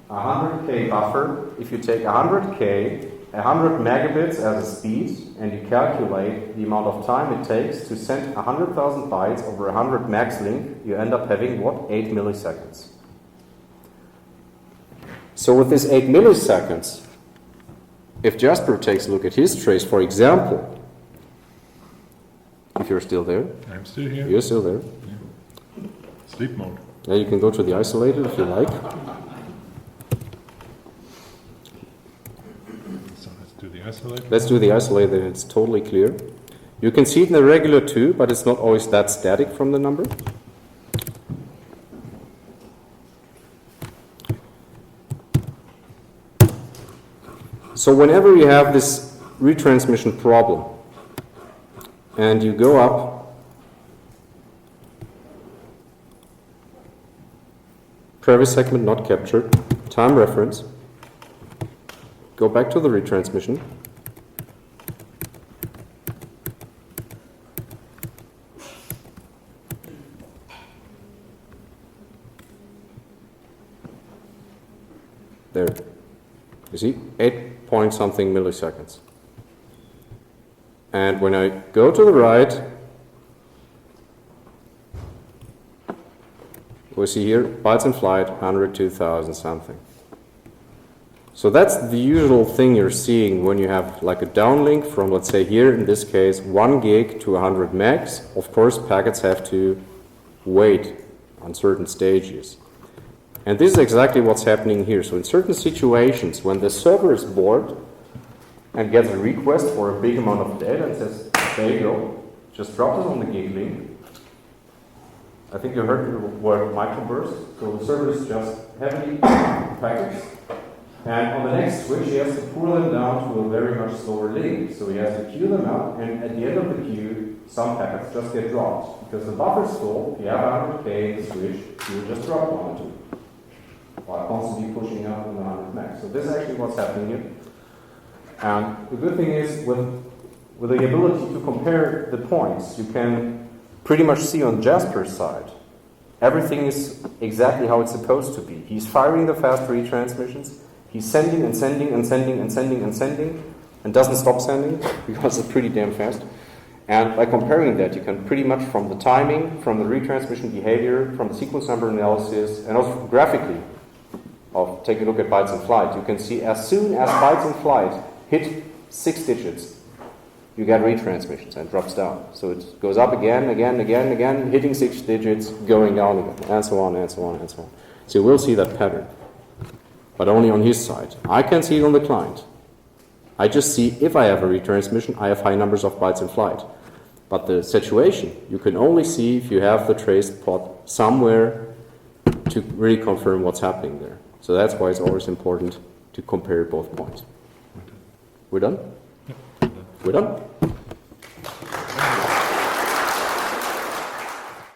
a 100K buffer. If you take 100K 100 megabits as a speed, and you calculate the amount of time it takes to send 100,000 bytes over 100 max link, you end up having, what, 8 milliseconds. So with this 8 milliseconds, if Jasper takes a look at his trace, for example, if you're still there. I'm still here. You're still there. Yeah. Sleep mode. Yeah, you can go to the isolated if you like. So let's do the isolated. Let's do the isolated, it's totally clear. You can see it in the regular too, but it's not always that static from the number. So whenever you have this retransmission problem, and you go up, previous segment not captured, time reference, go back to the retransmission, there, you see, 8 point something milliseconds. And when I go to the right, we see here bytes in flight 102,000 something. So that's the usual thing you're seeing when you have like a downlink from, let's say here in this case, 1 gig to 100 megs. Of course, packets have to wait on certain stages. And this is exactly what's happening here. So in certain situations, when the server is bored and gets a request for a big amount of data and says, there you go, just drop this on the gig link. I think you heard the word microburst. So the server is just heavily packets. And on the next switch, he has to pull them down to a very much slower link. So he has to queue them up, and at the end of the queue, some packets just get dropped. Because the buffer's full, you have 100K in the switch, you will just drop 1 or 2. While constantly pushing out on the 100 max. So this is actually what's happening here. And the good thing is, with the ability to compare the points, you can pretty much see on Jasper's side, everything is exactly how it's supposed to be. He's firing the fast retransmissions, he's sending and sending and sending and sending and sending, and doesn't stop sending, because it's pretty damn fast. And by comparing that, you can pretty much from the timing, from the retransmission behavior, from the sequence number analysis, and also graphically, take a look at bytes in flight, you can see as soon as bytes in flight hit 6 digits, you get retransmissions and drops down. So it goes up again, hitting 6 digits, going down again, and so on, and so on, and so on. So you will see that pattern, but only on his side. I can see it on the client. I just see if I have a retransmission, I have high numbers of bytes in flight. But the situation, you can only see if you have the trace plot somewhere to really confirm what's happening there. So that's why it's always important to compare both points. We're done? Yep. We're done?